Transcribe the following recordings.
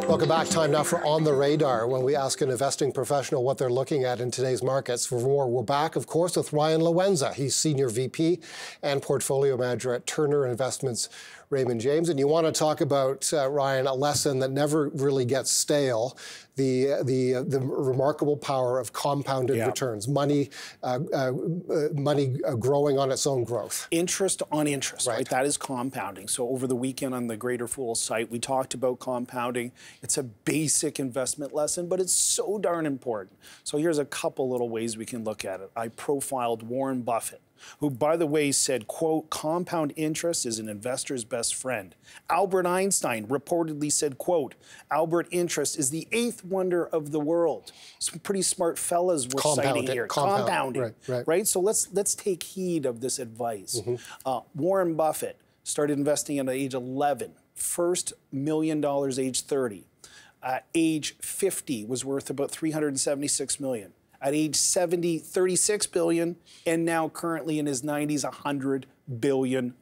Welcome back. Time now for On the Radar, when we ask an investing professional what they're looking at in today's markets. For more, we're back, of course, with Ryan Loenza. He's Senior VP and Portfolio Manager at Turner Investments Raymond James. And you want to talk about, Ryan, a lesson that never really gets stale, the remarkable power of compounded returns, money growing on its own growth. Interest on interest, right? That is compounding. So over the weekend on the Greater Fools site, we talked about compounding. It's a basic investment lesson, but it's so darn important. So here's a couple little ways we can look at it. I profiled Warren Buffett, who, by the way, said, quote, compound interest is an investor's best friend. Albert Einstein reportedly said, quote, Albert interest is the eighth wonder of the world. Some pretty smart fellas we're citing here. Compounding, right? So let's take heed of this advice. Warren Buffett started investing at age 11, first $1 million age 30. Age 50 was worth about $376 million. At age 70, $36 billion, and now currently in his 90s, $100 billion.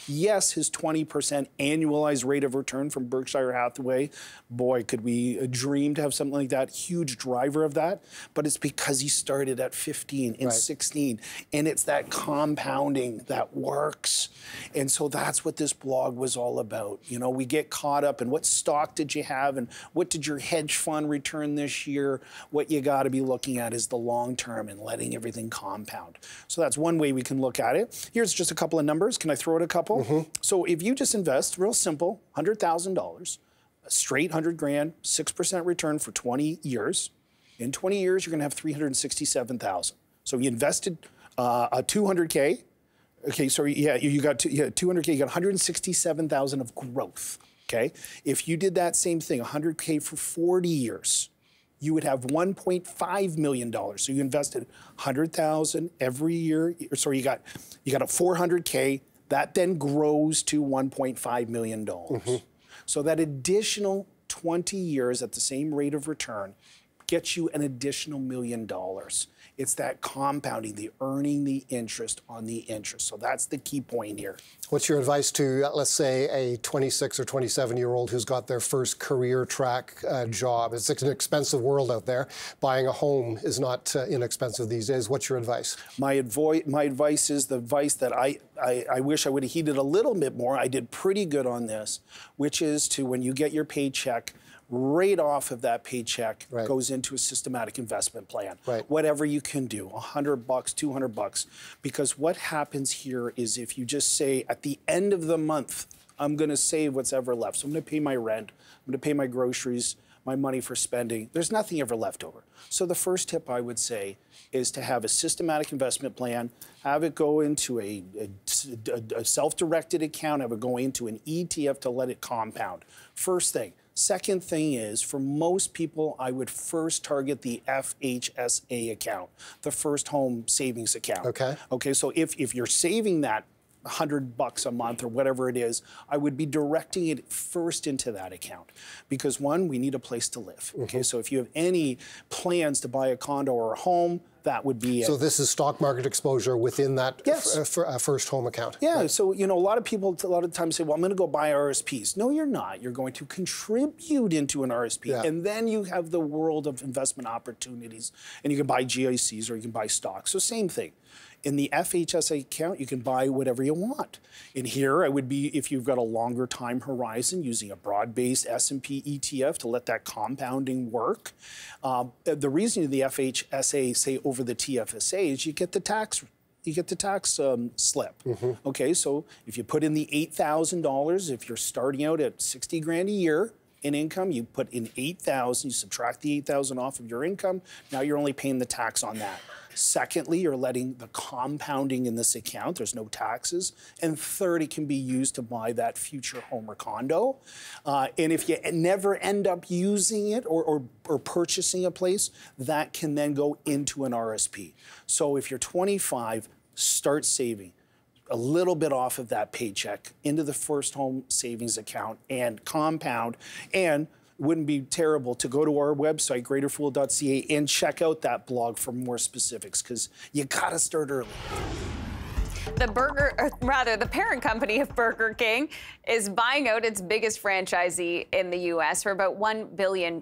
Yes, his 20% annualized rate of return from Berkshire Hathaway, boy, could we dream to have something like that, huge driver of that, but it's because he started at 15 and 16, and it's that compounding that works. And so that's what this blog was all about. You know, we get caught up in what stock did you have and what did your hedge fund return this year. What you got to be looking at is the long term and letting everything compound. So that's one way we can look at it. Here's just a couple of numbers. Can I throw out a couple? So if you just invest, real simple, $100,000, straight 100 grand, 6% return for 20 years. In 20 years, you're going to have $367,000. So you invested a 200K. Okay, so yeah, you got 200K. You got 167,000 of growth. Okay, if you did that same thing, 100K for 40 years, you would have $1.5 million. So you invested $100,000 every year. Sorry, you got a 400K. That then grows to $1.5 million. So that additional 20 years at the same rate of return gets you an additional $1 million. It's that compounding, the earning the interest on the interest. So that's the key point here. What's your advice to, let's say, a 26 or 27-year-old who's got their first career track job? It's an expensive world out there. Buying a home is not inexpensive these days. What's your advice? My advice is the advice that I wish I would have heeded a little bit more. I did pretty good on this, which is to, when you get your paycheck, right off of that paycheck goes into a systematic investment plan. Whatever you can do, $100, $200, because what happens here is if you just say at the end of the month, I'm going to save what's ever left. So I'm going to pay my rent, I'm going to pay my groceries, my money for spending. There's nothing ever left over. So the first tip I would say is to have a systematic investment plan, have it go into a self-directed account, have it go into an ETF to let it compound. First thing. Second thing is, for most people, I would first target the FHSA account, the first home savings account. Okay, so if you're saving that $100 a month or whatever it is, I would be directing it first into that account. Because one, we need a place to live. Okay, so if you have any plans to buy a condo or a home, that would be it. So this is stock market exposure within that first home account. Yeah, so you know, a lot of people a lot of times say, well, I'm going to go buy RSPs. No, you're not. You're going to contribute into an RSP, and then you have the world of investment opportunities, and you can buy GICs or you can buy stocks. So same thing. In the FHSA account, you can buy whatever you want. In here, I would be, if you've got a longer time horizon, using a broad-based S&P ETF to let that compounding work. The reason the FHSA say over the TFSA is you get the tax slip. Okay, so if you put in the $8,000, if you're starting out at 60 grand a year in income, you put in 8,000, you subtract the 8,000 off of your income, now you're only paying the tax on that. Secondly, you're letting the compounding in this account, there's no taxes. And third, it can be used to buy that future home or condo. And if you never end up using it or purchasing a place, that can then go into an RSP. So if you're 25, start saving a little bit off of that paycheck into the first home savings account and compound. And it wouldn't be terrible to go to our website, greaterfool.ca, and check out that blog for more specifics, because you gotta start early. The parent company of Burger King is buying out its biggest franchisee in the U.S. for about $1 billion.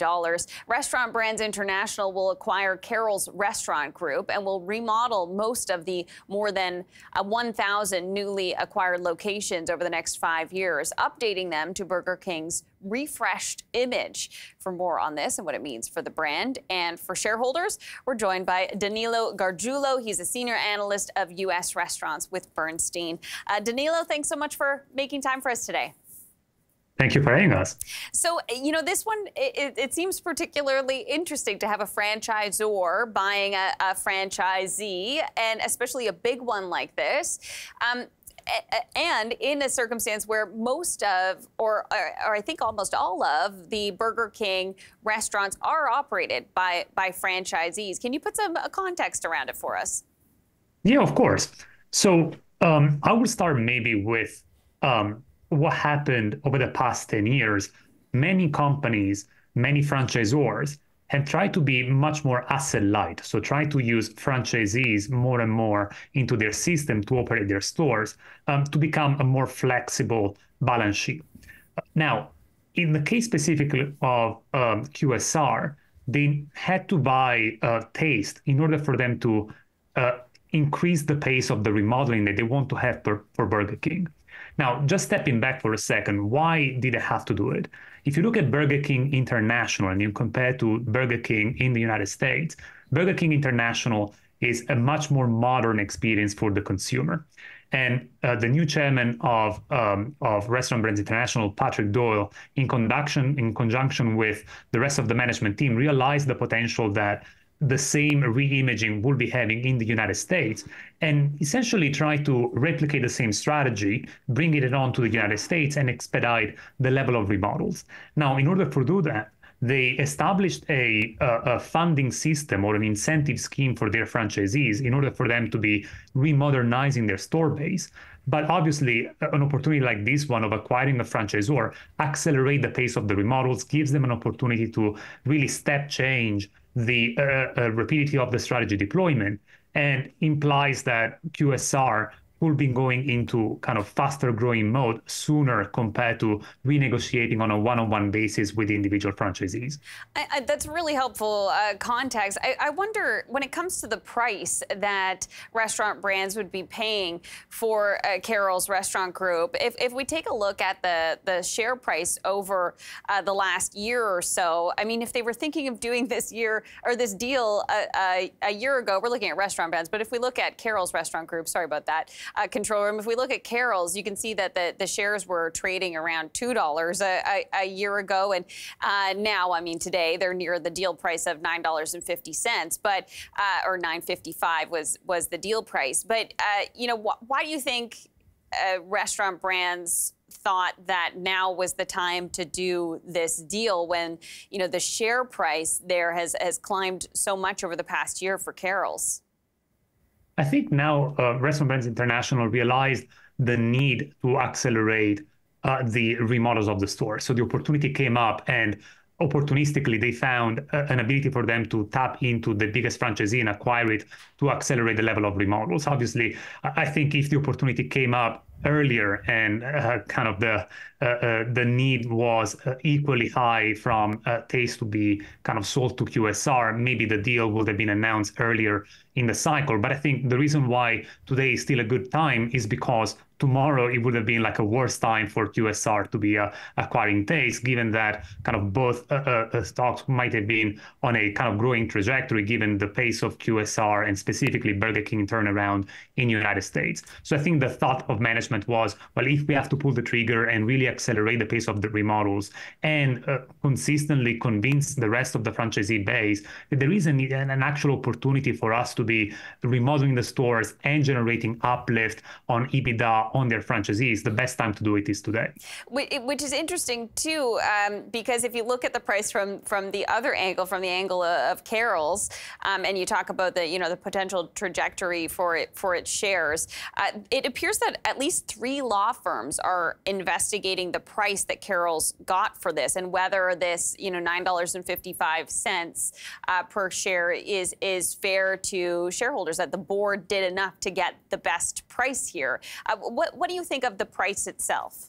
Restaurant Brands International will acquire Carrols Restaurant Group and will remodel most of the more than 1,000 newly acquired locations over the next 5 years, updating them to Burger King's refreshed image. For more on this and what it means for the brand and for shareholders, we're joined by Danilo Gargiulo. He's a senior analyst of U.S. restaurants with Bernstein. Danilo, thanks so much for making time for us today. Thank you for having us. So, this one, it seems particularly interesting to have a franchisor buying a franchisee, and especially a big one like this. And in a circumstance where most of, or I think almost all of, the Burger King restaurants are operated by franchisees. Can you put some context around it for us? Yeah, of course. So I will start maybe with what happened over the past 10 years. Many companies, many franchisors have tried to be much more asset light. So try to use franchisees more and more into their system to operate their stores to become a more flexible balance sheet. Now, in the case specifically of QSR, they had to buy Taste in order for them to increase the pace of the remodeling that they want to have for Burger King. Now, just stepping back for a second, why did they have to do it? If you look at Burger King International and you compare to Burger King in the United States, Burger King International is a much more modern experience for the consumer. And the new chairman of Restaurant Brands International, Patrick Doyle, in conjunction with the rest of the management team, realized the potential that the same re-imaging will be having in the United States, and essentially try to replicate the same strategy, bringing it on to the United States and expedite the level of remodels. Now, in order to do that, they established a funding system or an incentive scheme for their franchisees in order for them to be remodernizing their store base. But obviously, an opportunity like this one of acquiring a franchisor accelerate the pace of the remodels, gives them an opportunity to really step change the rapidity of the strategy deployment, and implies that QSR will be going into kind of faster growing mode sooner compared to renegotiating on a one-on-one basis with individual franchisees. That's really helpful context. I wonder, when it comes to the price that Restaurant Brands would be paying for Carrols Restaurant Group, if we take a look at the share price over the last year or so, I mean, if they were thinking of doing this deal a year ago, we're looking at Restaurant Brands, but if we look at Carrols Restaurant Group, sorry about that, control room. If we look at Carrols, you can see that the shares were trading around $2 a year ago, and now, I mean, today they're near the deal price of $9.50, but or $9.55 was the deal price. But why do you think Restaurant Brands thought that now was the time to do this deal when the share price there has climbed so much over the past year for Carrols? I think now Restaurant Brands International realized the need to accelerate the remodels of the store. So the opportunity came up, and opportunistically they found an ability for them to tap into the biggest franchisee and acquire it to accelerate the level of remodels. Obviously, I think if the opportunity came up earlier and kind of the need was equally high from Taste to be kind of sold to QSR, maybe the deal would have been announced earlier in the cycle. But I think the reason why today is still a good time is because tomorrow it would have been like a worse time for QSR to be acquiring Taste, given that kind of both stocks might have been on a kind of growing trajectory, given the pace of QSR and specifically Burger King turnaround in the United States. So I think the thought of management was, well, if we have to pull the trigger and really accelerate the pace of the remodels and consistently convince the rest of the franchisee base that there is an actual opportunity for us to be remodeling the stores and generating uplift on EBITDA on their franchisees, the best time to do it is today. Which is interesting too, because if you look at the price from the other angle, from the angle of Carrols, and you talk about the potential trajectory for its shares, it appears that at least 3 law firms are investigating the price that Carrols got for this, and whether this $9.55 per share is fair to to shareholders that the board did enough to get the best price here. What do you think of the price itself?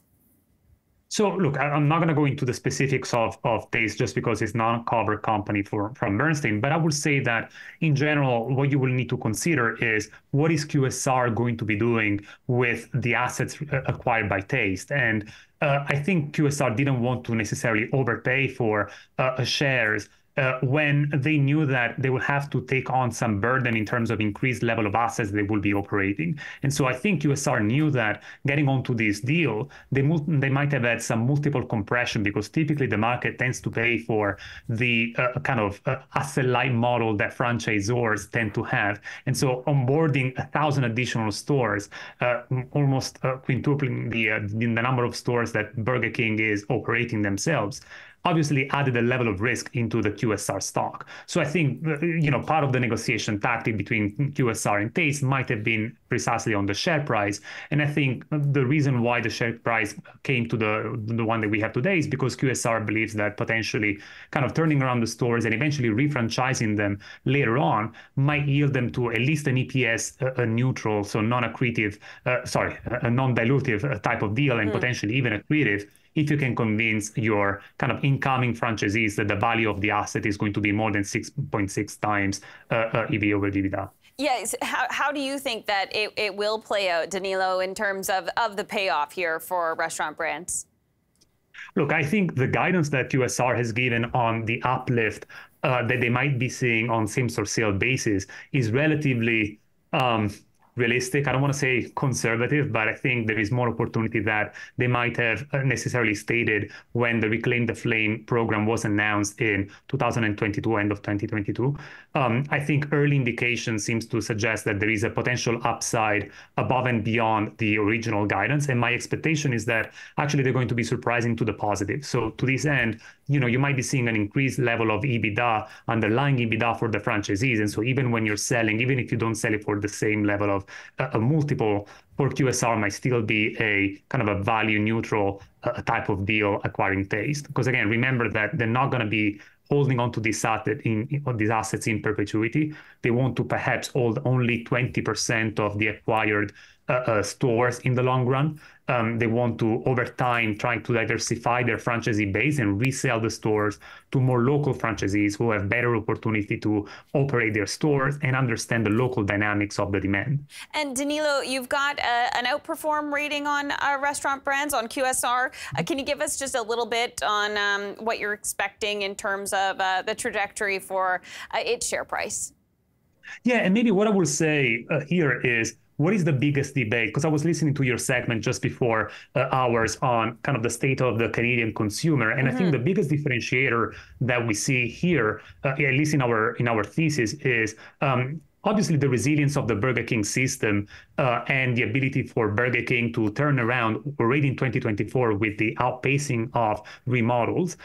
So look, I'm not going to go into the specifics of Taste just because it's not a covered company from Bernstein, but I would say that in general, what you will need to consider is what is QSR going to be doing with the assets acquired by Taste. And I think QSR didn't want to necessarily overpay for shares when they knew that they would have to take on some burden in terms of increased level of assets they will be operating. And so I think QSR knew that getting onto this deal, they might have had some multiple compression because typically the market tends to pay for the kind of asset-light model that franchisors tend to have. And so onboarding 1,000 additional stores, almost quintupling the number of stores that Burger King is operating themselves, obviously added a level of risk into the QSR stock. So I think, part of the negotiation tactic between QSR and Taste might have been precisely on the share price. And I think the reason why the share price came to the one that we have today is because QSR believes that potentially kind of turning around the stores and eventually refranchising them later on might yield them to at least an EPS neutral, so non-accretive, a non-dilutive type of deal, and potentially even accretive, if you can convince your kind of incoming franchisees that the value of the asset is going to be more than 6.6 times EV over EBITDA. Yes. How do you think that it will play out, Danilo, in terms of the payoff here for Restaurant Brands? Look, I think the guidance that QSR has given on the uplift that they might be seeing on same-store sales basis is relatively realistic. I don't want to say conservative, but I think there is more opportunity that they might have necessarily stated when the Reclaim the Flame program was announced in 2022, end of 2022. I think early indication seems to suggest that there is a potential upside above and beyond the original guidance. And my expectation is that actually they're going to be surprising to the positive. So to this end, you might be seeing an increased level of EBITDA, underlying EBITDA for the franchisees. And so even when you're selling, even if you don't sell it for the same level of a multiple, for QSR might still be a kind of a value neutral type of deal acquiring Taste. Because again, remember that they're not going to be holding on to these assets in perpetuity. They want to perhaps hold only 20% of the acquired stores in the long run. They want to, over time, try to diversify their franchisee base and resell the stores to more local franchisees who have better opportunity to operate their stores and understand the local dynamics of the demand. And Danilo, you've got an outperform rating on Restaurant Brands on QSR. Can you give us just a little bit on what you're expecting in terms of the trajectory for its share price? Yeah, and maybe what I will say here is, what is the biggest debate? Because I was listening to your segment just before ours on kind of the state of the Canadian consumer. And I think the biggest differentiator that we see here, at least in our thesis, is obviously the resilience of the Burger King system and the ability for Burger King to turn around already in 2024 with the outpacing of remodels.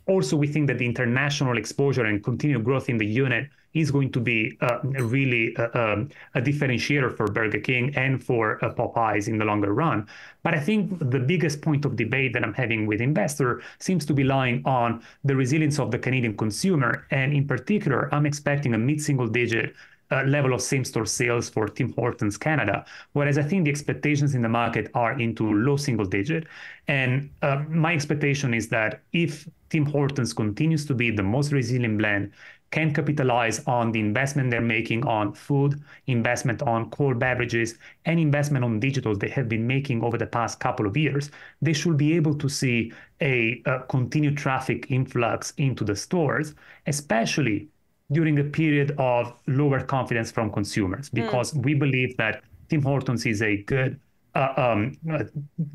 Also, we think that the international exposure and continued growth in the unit is going to be really a differentiator for Burger King and for Popeyes in the longer run. But I think the biggest point of debate that I'm having with investors seems to be lying on the resilience of the Canadian consumer. And in particular, I'm expecting a mid-single digit level of same-store sales for Tim Hortons Canada, whereas I think the expectations in the market are into low single digit. And my expectation is that if Tim Hortons continues to be the most resilient brand, can capitalize on the investment they're making on food, investment on core beverages, and investment on digital they have been making over the past couple of years, they should be able to see a continued traffic influx into the stores, especially during a period of lower confidence from consumers, because we believe that Tim Hortons is a good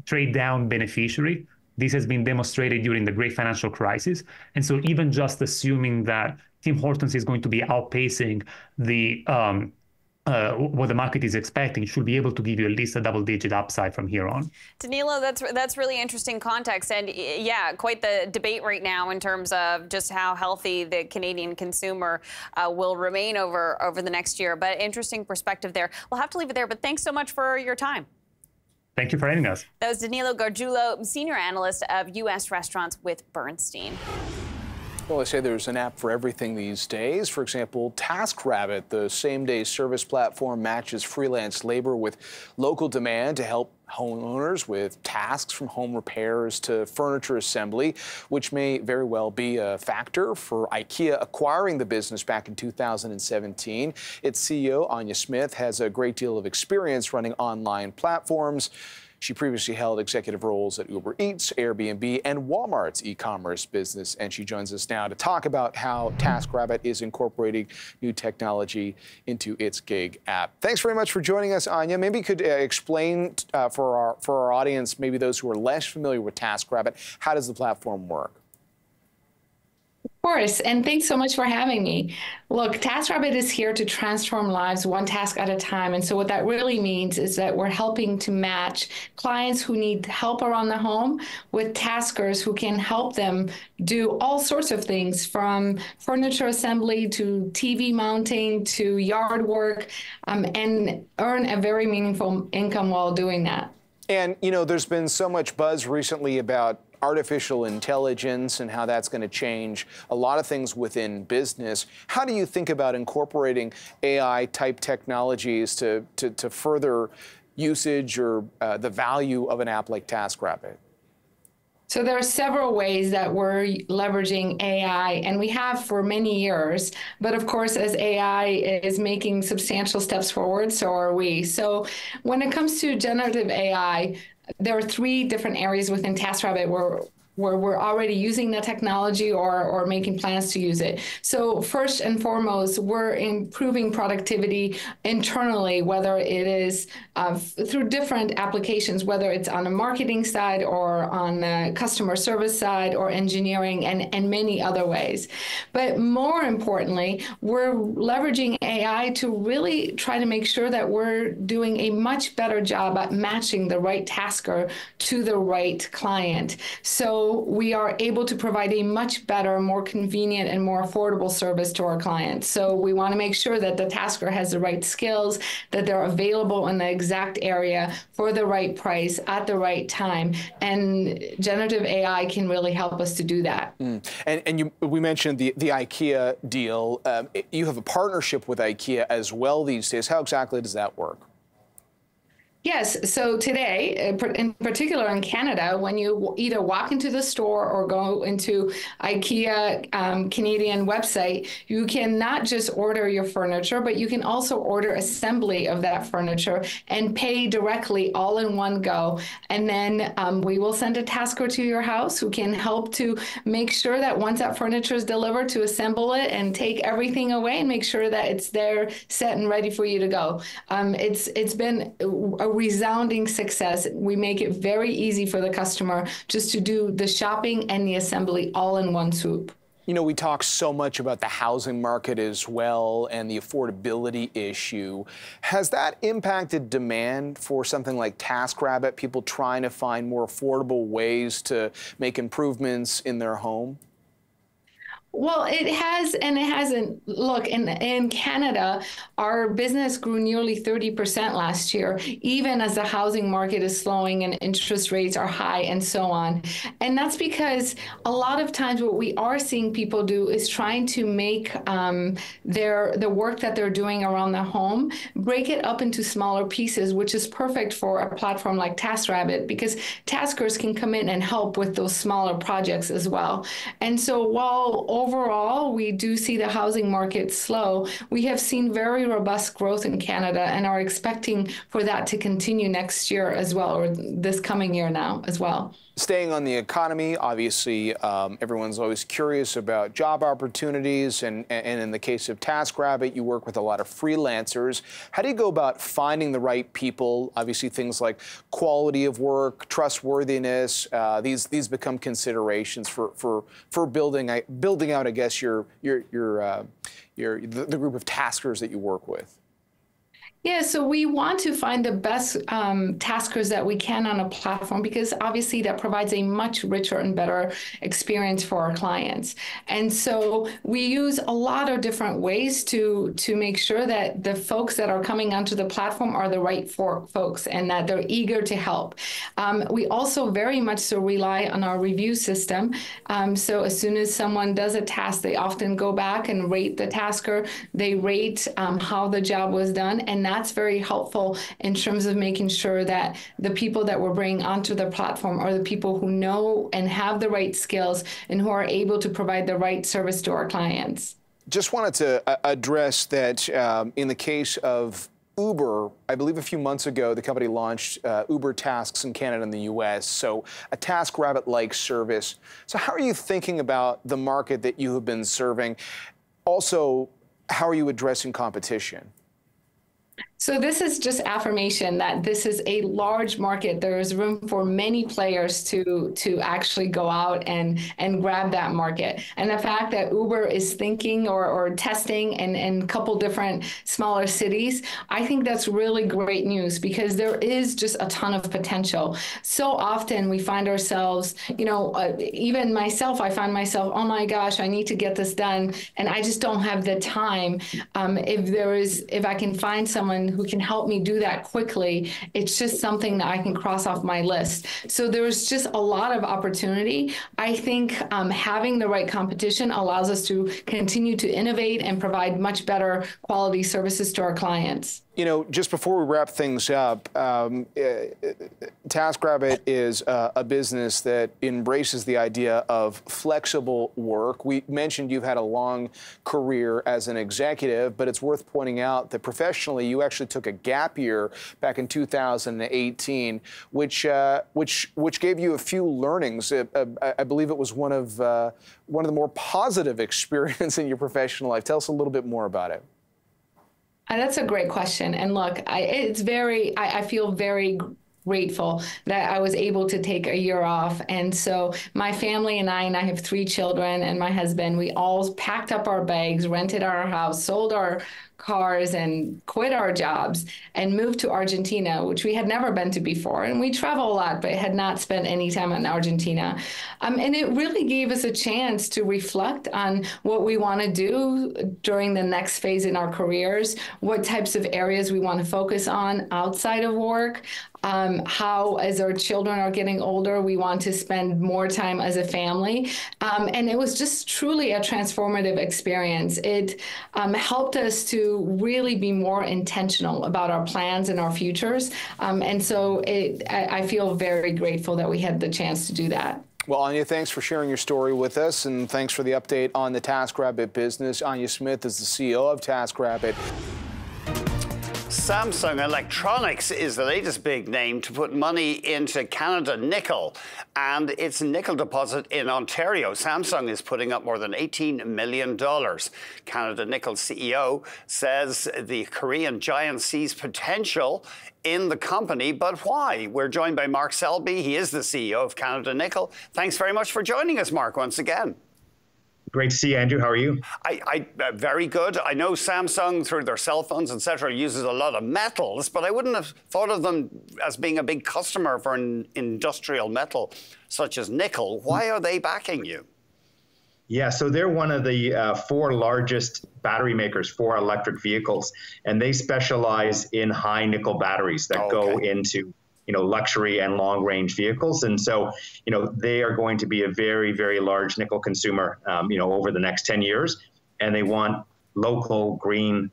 trade down beneficiary. This has been demonstrated during the great financial crisis. And so even just assuming that Tim Hortons is going to be outpacing the what the market is expecting, should be able to give you at least a double-digit upside from here on. Danilo, that's really interesting context, and yeah, quite the debate right now in terms of just how healthy the Canadian consumer will remain over the next year. But interesting perspective there. We'll have to leave it there, but thanks so much for your time. Thank you for having us. That was Danilo Gargiulo, Senior Analyst of U.S. Restaurants with Bernstein. Well, they say there's an app for everything these days. For example, TaskRabbit, the same-day service platform, matches freelance labor with local demand to help homeowners with tasks from home repairs to furniture assembly, which may very well be a factor for IKEA acquiring the business back in 2017. Its CEO, Anya Smith, has a great deal of experience running online platforms. She previously held executive roles at Uber Eats, Airbnb, and Walmart's e-commerce business. And she joins us now to talk about how TaskRabbit is incorporating new technology into its gig app. Thanks very much for joining us, Anya. Maybe you could explain for our audience, maybe those who are less familiar with TaskRabbit, how does the platform work? Of course, and thanks so much for having me. Look, TaskRabbit is here to transform lives one task at a time. And so what that really means is that we're helping to match clients who need help around the home with taskers who can help them do all sorts of things, from furniture assembly to TV mounting to yard work, and earn a very meaningful income while doing that. And, you know, there's been so much buzz recently about artificial intelligence and how that's going to change a lot of things within business. How do you think about incorporating AI-type technologies to further usage or the value of an app like TaskRabbit? So there are several ways that we're leveraging AI, and we have for many years. But of course, as AI is making substantial steps forward, so are we. So when it comes to generative AI, there are three different areas within TaskRabbit where we're already using the technology or making plans to use it. So first and foremost, we're improving productivity internally, whether it is through different applications, whether it's on the marketing side or on the customer service side or engineering and many other ways. But more importantly, we're leveraging AI to really try to make sure that we're doing a much better job at matching the right tasker to the right client. So we are able to provide a much better, more convenient, and more affordable service to our clients. So we want to make sure that the tasker has the right skills, that they're available in the exact area for the right price at the right time. And generative AI can really help us to do that. And we mentioned the IKEA deal. You have a partnership with IKEA as well these days. How exactly does that work? Yes. So today, in particular in Canada, when you either walk into the store or go into IKEA Canadian website, you can not just order your furniture, but you can also order assembly of that furniture and pay directly all in one go. And then we will send a tasker to your house who can help to make sure that once that furniture is delivered, to assemble it and take everything away and make sure that it's there, set and ready for you to go. It's been a resounding success. We make it very easy for the customer just to do the shopping and the assembly all in one swoop. You know, we talk so much about the housing market as well and the affordability issue. Has that impacted demand for something like TaskRabbit, people trying to find more affordable ways to make improvements in their home? Well, it has and it hasn't. Look, in Canada, our business grew nearly 30% last year, even as the housing market is slowing and interest rates are high and so on. And that's because a lot of times what we are seeing people do is trying to make the work that they're doing around the home, break it up into smaller pieces, which is perfect for a platform like TaskRabbit, because taskers can come in and help with those smaller projects as well. And so while overall, we do see the housing market slow. We have seen very robust growth in Canada and are expecting for that to continue next year as well, or this coming year now as well. Staying on the economy, obviously, everyone's always curious about job opportunities. And in the case of TaskRabbit, you work with a lot of freelancers. How do you go about finding the right people? Obviously, things like quality of work, trustworthiness, these become considerations for building out, I guess, the group of taskers that you work with. Yeah, so we want to find the best taskers that we can on a platform, because obviously that provides a much richer and better experience for our clients. And so we use a lot of different ways to make sure that the folks that are coming onto the platform are the right folks and that they're eager to help. We also very much so rely on our review system. So as soon as someone does a task, they often go back and rate the tasker. They rate how the job was done, and that's very helpful in terms of making sure that the people that we're bringing onto the platform are the people who know and have the right skills and who are able to provide the right service to our clients. Just wanted to address that in the case of Uber, I believe a few months ago, the company launched Uber Tasks in Canada and the US, so a TaskRabbit-like service. So how are you thinking about the market that you have been serving? Also, how are you addressing competition? So this is just affirmation that this is a large market. There is room for many players to actually go out and grab that market. And the fact that Uber is thinking or testing in a couple different smaller cities, I think that's really great news, because there is just a ton of potential. So often we find ourselves, even myself, I find myself, oh my gosh, I need to get this done, and I just don't have the time. If I can find someone who can help me do that quickly, it's just something that I can cross off my list. So there's just a lot of opportunity. I think having the right competition allows us to continue to innovate and provide much better quality services to our clients. Just before we wrap things up, TaskRabbit is a business that embraces the idea of flexible work. We mentioned you've had a long career as an executive, but it's worth pointing out that professionally you actually took a gap year back in 2018, which gave you a few learnings. I believe it was one of the more positive experiences in your professional life. Tell us a little bit more about it. That's a great question. And look, I feel very grateful that I was able to take a year off. And so my family and I have 3 children and my husband, we all packed up our bags, rented our house, sold our cars, and quit our jobs and moved to Argentina, which we had never been to before. And we travel a lot, but had not spent any time in Argentina. And it really gave us a chance to reflect on what we want to do during the next phase in our careers, what types of areas we want to focus on outside of work, how, as our children are getting older, we want to spend more time as a family. And it was just truly a transformative experience. It helped us to really be more intentional about our plans and our futures. And so I feel very grateful that we had the chance to do that. Well, Anya, thanks for sharing your story with us, and thanks for the update on the TaskRabbit business. Anya Smith is the CEO of TaskRabbit. Samsung Electronics is the latest big name to put money into Canada Nickel and its nickel deposit in Ontario. Samsung is putting up more than $18 million. Canada Nickel CEO says the Korean giant sees potential in the company, but why? We're joined by Mark Selby. He is the CEO of Canada Nickel. Thanks very much for joining us, Mark, once again. Great to see you, Andrew. How are you? Very good. I know Samsung, through their cell phones, etc., uses a lot of metals, but I wouldn't have thought of them as being a big customer for an industrial metal such as nickel. Why are they backing you? Yeah, so they're one of the 4 largest battery makers for electric vehicles, and they specialize in high nickel batteries that go into luxury and long-range vehicles. And so, they are going to be a very, very large nickel consumer, over the next 10 years. And they want local green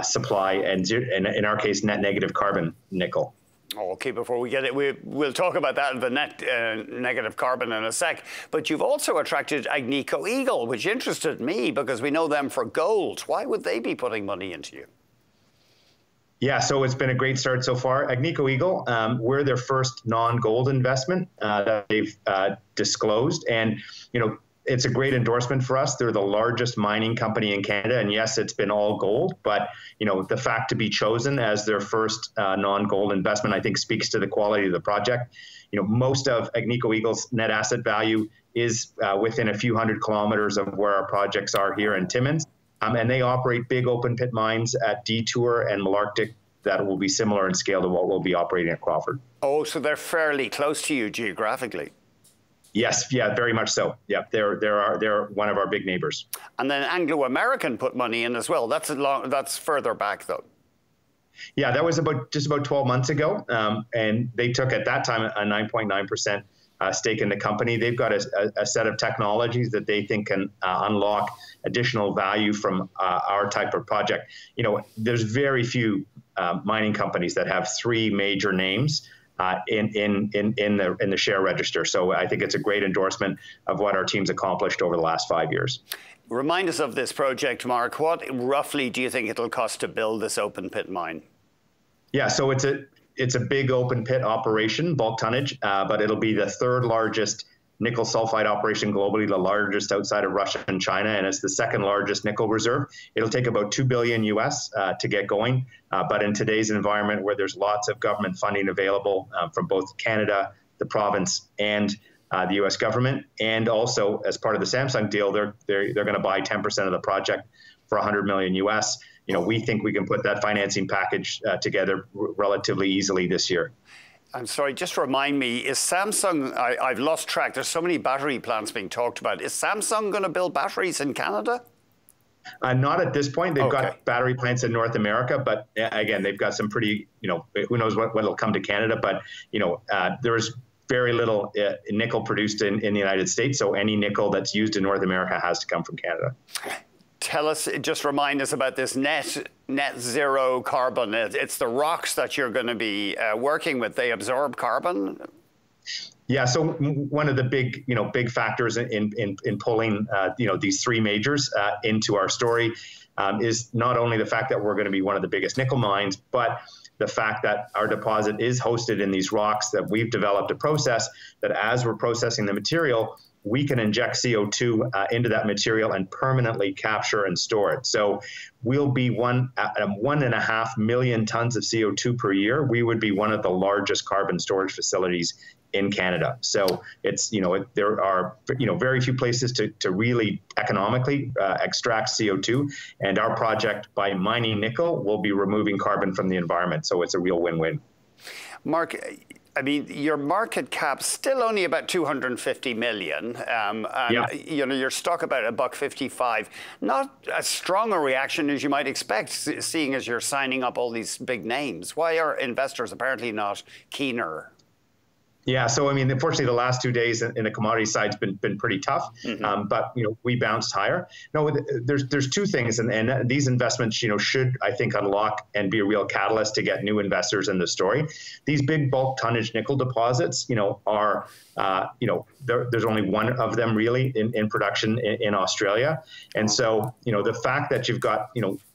supply and, in our case, net negative carbon nickel. Okay, before we get it, we'll talk about that, the net negative carbon, in a sec. But you've also attracted Agnico Eagle, which interested me because we know them for gold. Why would they be putting money into you? Yeah, so it's been a great start so far. Agnico Eagle, we're their first non-gold investment that they've disclosed. And, it's a great endorsement for us. They're the largest mining company in Canada. And yes, it's been all gold, but, the fact to be chosen as their first non-gold investment, I think speaks to the quality of the project. Most of Agnico Eagle's net asset value is within a few hundred kilometers of where our projects are here in Timmins. And they operate big open pit mines at Detour and Malartic that will be similar in scale to what we'll be operating at Crawford. Oh, so they're fairly close to you geographically. Yes, yeah, very much so. Yeah, they're one of our big neighbors. And then Anglo American put money in as well. That's further back though. Yeah, that was just about 12 months ago, and they took at that time a 9.9% stake in the company. They've got a set of technologies that they think can unlock additional value from our type of project. You know, there's very few mining companies that have three major names in the share register. So I think it's a great endorsement of what our team's accomplished over the last 5 years. Remind us of this project, Mark. What roughly do you think it'll cost to build this open pit mine? Yeah, so it's a big open pit operation, bulk tonnage, but it'll be the third largest nickel sulfide operation globally, the largest outside of Russia and China, and it's the second largest nickel reserve. It'll take about $2 billion US to get going, but in today's environment where there's lots of government funding available from both Canada, the province, and the U.S. government, and also as part of the Samsung deal, they're going to buy 10% of the project for $100 million US. You know, we think we can put that financing package together relatively easily this year. I'm sorry, just remind me, is Samsung, I've lost track, there's so many battery plants being talked about. Is Samsung going to build batteries in Canada? Not at this point. They've got battery plants in North America, but again, they've got some pretty, you know, who knows what will come to Canada, but, you know, there's very little nickel produced in the United States, so any nickel that's used in North America has to come from Canada. Tell us, just remind us about this net zero carbon. It's the rocks that you're going to be working with. They absorb carbon. Yeah, so one of the big factors in pulling these three majors into our story is not only the fact that we're going to be one of the biggest nickel mines, but the fact that our deposit is hosted in these rocks, that we've developed a process that as we're processing the material, we can inject CO2 into that material and permanently capture and store it. So we'll be 1.5 million tons of CO2 per year. We would be one of the largest carbon storage facilities in Canada. So it's, there are, very few places to really economically extract CO2. And our project, by mining nickel, will be removing carbon from the environment. So it's a real win-win. Mark, I mean, your market cap's still only about 250 million. Your stock about $1.55. Not as strong a reaction as you might expect, seeing as you're signing up all these big names. Why are investors apparently not keener? Yeah, so I mean, unfortunately, the last 2 days in the commodity side's been pretty tough, but we bounced higher. No, there's two things, and these investments, should, I think, unlock and be a real catalyst to get new investors in the story. These big bulk tonnage nickel deposits, are there's only one of them really in production in Australia, and so the fact that you've got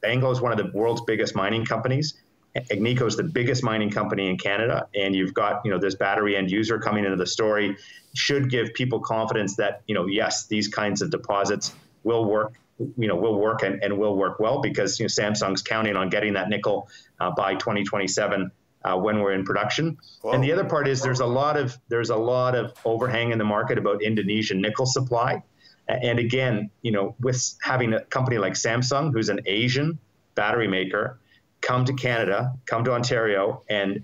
Anglo is one of the world's biggest mining companies. Agnico is the biggest mining company in Canada, and you've got this battery end user coming into the story, should give people confidence that yes, these kinds of deposits will work, and will work well, because Samsung's counting on getting that nickel by 2027 when we're in production. Whoa. And the other part is there's a lot of overhang in the market about Indonesian nickel supply, and again, with having a company like Samsung, who's an Asian battery maker, come to Canada, come to Ontario, and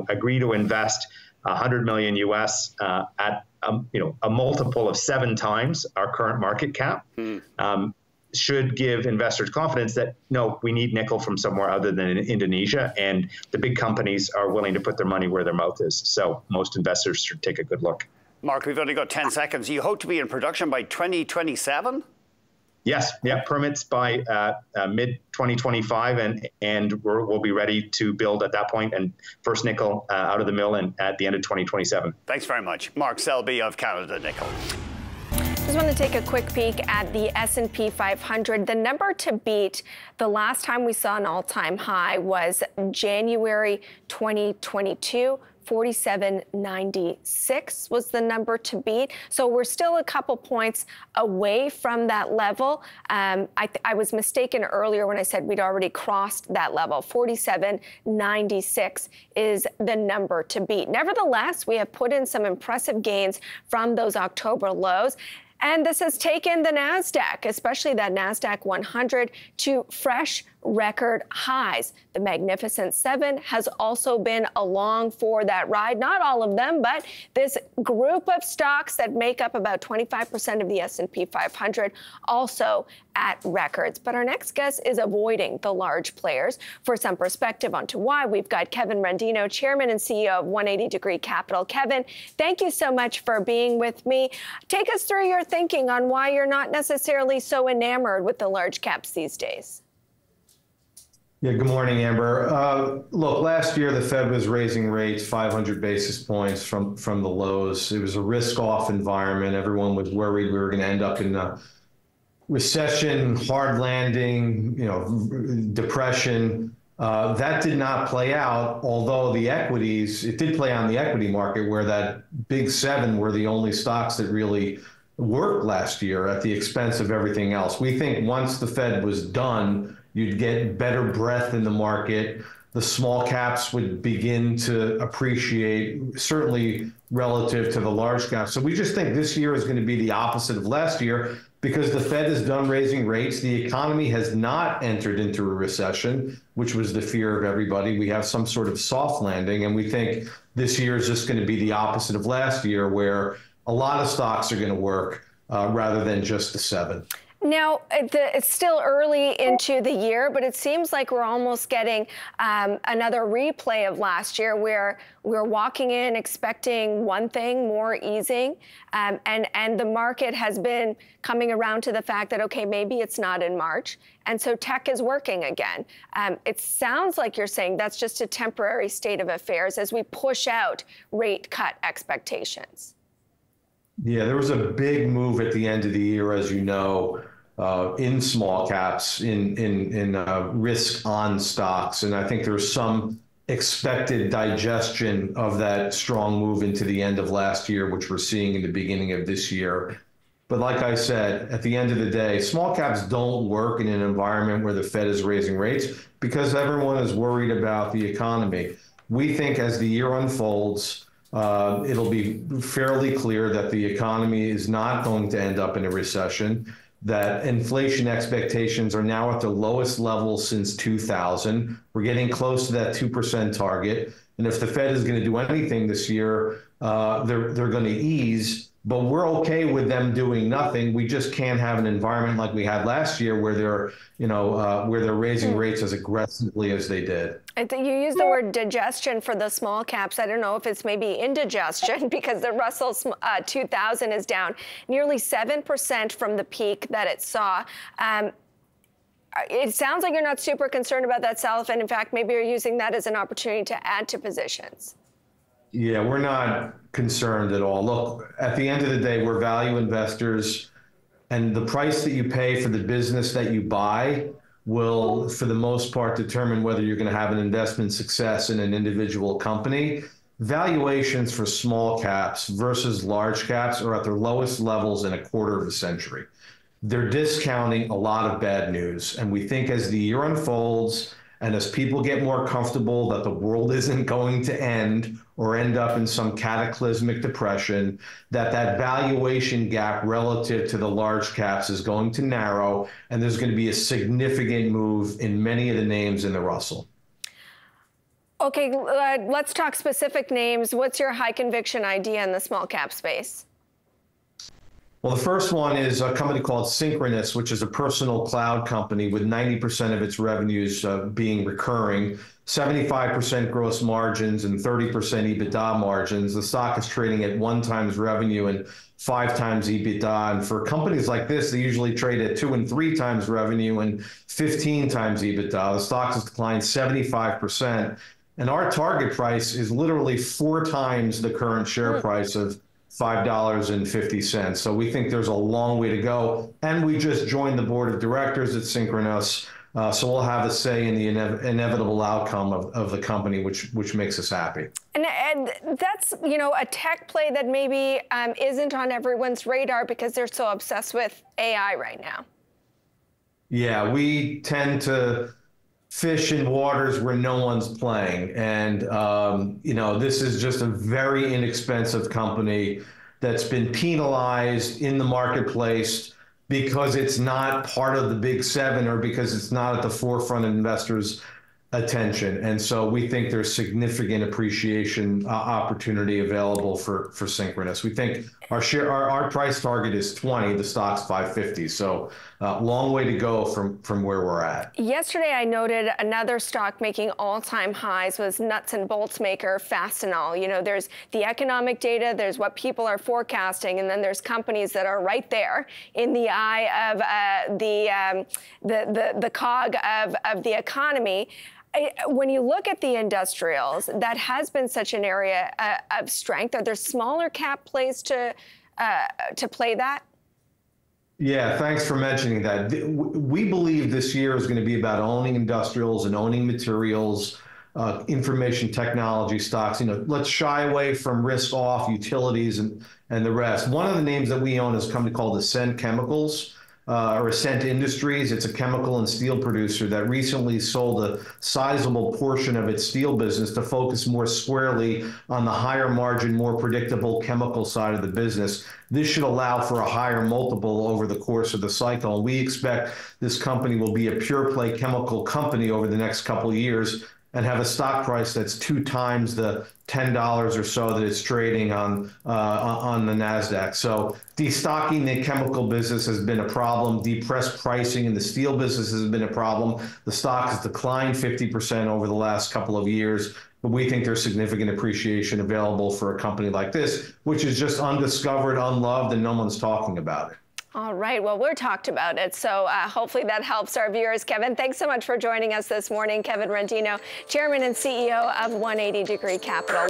agree to invest $100 million US at a multiple of 7 times our current market cap, should give investors confidence that no, we need nickel from somewhere other than Indonesia, and the big companies are willing to put their money where their mouth is. So most investors should take a good look. Mark, we've only got 10 seconds. You hope to be in production by 2027? Yes, yeah, permits by mid-2025, and we'll be ready to build at that point, and first nickel out of the mill at the end of 2027. Thanks very much. Mark Selby of Canada Nickel. Just want to take a quick peek at the S&P 500. The number to beat the last time we saw an all-time high was January 2022. 47.96 was the number to beat. So we're still a couple points away from that level. I was mistaken earlier when I said we'd already crossed that level. 47.96 is the number to beat. Nevertheless, we have put in some impressive gains from those October lows. And this has taken the NASDAQ, especially that NASDAQ 100, to fresh record highs. The Magnificent Seven has also been along for that ride. Not all of them, but this group of stocks that make up about 25% of the S&P 500 also at records. But our next guest is avoiding the large players. For some perspective onto why, we've got Kevin Rendino, Chairman and CEO of 180 Degree Capital. Kevin, thank you so much for being with me. Take us through your thinking on why you're not necessarily so enamored with the large caps these days. Yeah, good morning, Amber. Look, last year the Fed was raising rates 500 basis points from the lows. It was a risk-off environment. Everyone was worried we were going to end up in a recession, hard landing, depression. That did not play out, although the equities, it did play on the equity market where that big seven were the only stocks that really worked last year at the expense of everything else. We think once the Fed was done, you'd get better breadth in the market. The small caps would begin to appreciate, certainly relative to the large caps. So we just think this year is going to be the opposite of last year because the Fed is done raising rates. The economy has not entered into a recession, which was the fear of everybody. We have some sort of soft landing, and we think this year is just going to be the opposite of last year, where a lot of stocks are going to work rather than just the seven. Now, it's still early into the year, but it seems like we're almost getting another replay of last year where we're walking in expecting one thing, more easing, and the market has been coming around to the fact that, okay, maybe it's not in March, and so tech is working again. It sounds like you're saying that's just a temporary state of affairs as we push out rate cut expectations. Yeah, there was a big move at the end of the year, as you know, in small caps, in risk on stocks. And I think there's some expected digestion of that strong move into the end of last year, which we're seeing in the beginning of this year. But like I said, at the end of the day, small caps don't work in an environment where the Fed is raising rates because everyone is worried about the economy. We think as the year unfolds, it'll be fairly clear that the economy is not going to end up in a recession, that inflation expectations are now at the lowest level since 2000. We're getting close to that 2% target. And if the Fed is going to do anything this year, they're going to ease. But we're okay with them doing nothing. We just can't have an environment like we had last year where they're raising rates as aggressively as they did. I think you used the word digestion for the small caps. I don't know if it's maybe indigestion because the Russell 2000 is down nearly 7% from the peak that it saw. It sounds like you're not super concerned about that, Salif, and in fact, maybe you're using that as an opportunity to add to positions. Yeah, we're not concerned at all. Look, at the end of the day, we're value investors, and the price that you pay for the business that you buy will, for the most part, determine whether you're going to have an investment success in an individual company. Valuations for small caps versus large caps are at their lowest levels in a quarter of a century. They're discounting a lot of bad news, and we think as the year unfolds, and as people get more comfortable that the world isn't going to end or end up in some cataclysmic depression, that valuation gap relative to the large caps is going to narrow, and there's going to be a significant move in many of the names in the Russell. Okay, let's talk specific names. What's your high conviction idea in the small cap space? Well, the first one is a company called Synchronous, which is a personal cloud company with 90% of its revenues being recurring, 75% gross margins and 30% EBITDA margins. The stock is trading at 1x revenue and 5x EBITDA. And for companies like this, they usually trade at 2 and 3x revenue and 15x EBITDA. The stock has declined 75%. And our target price is literally 4x the current share price of $5.50. So we think there's a long way to go. And we just joined the board of directors at Synchronous. So we'll have a say in the inevitable outcome of the company, which makes us happy. And that's, a tech play that maybe isn't on everyone's radar because they're so obsessed with AI right now. Yeah, we tend to fish in waters where no one's playing. And, this is just a very inexpensive company that's been penalized in the marketplace because it's not part of the big seven or because it's not at the forefront of investors' attention. And so we think there's significant appreciation opportunity available for Synchronous. We think our price target is 20, the stock's 550. So long way to go from where we're at. Yesterday, I noted another stock making all-time highs was nuts and bolts maker Fastenal. You know, there's the economic data, there's what people are forecasting, and then there's companies that are right there in the eye of the cog of the economy. When you look at the industrials, that has been such an area of strength. Are there smaller cap plays to play that? Yeah, thanks for mentioning that. We believe this year is going to be about owning industrials and owning materials, information technology stocks. You know, let's shy away from risk off utilities and the rest. One of the names that we own is a company called Ascent Chemicals. Or Ascent Industries. It's a chemical and steel producer that recently sold a sizable portion of its steel business to focus more squarely on the higher margin, more predictable chemical side of the business. This should allow for a higher multiple over the course of the cycle. And we expect this company will be a pure play chemical company over the next couple of years and have a stock price that's 2 times the $10 or so that it's trading on the NASDAQ. So destocking the chemical business has been a problem. Depressed pricing in the steel business has been a problem. The stock has declined 50% over the last couple of years. But we think there's significant appreciation available for a company like this, which is just undiscovered, unloved, and no one's talking about it. All right, well, we're talked about it, so hopefully that helps our viewers. Kevin, thanks so much for joining us this morning. Kevin Rendino, Chairman and CEO of 180 Degree Capital.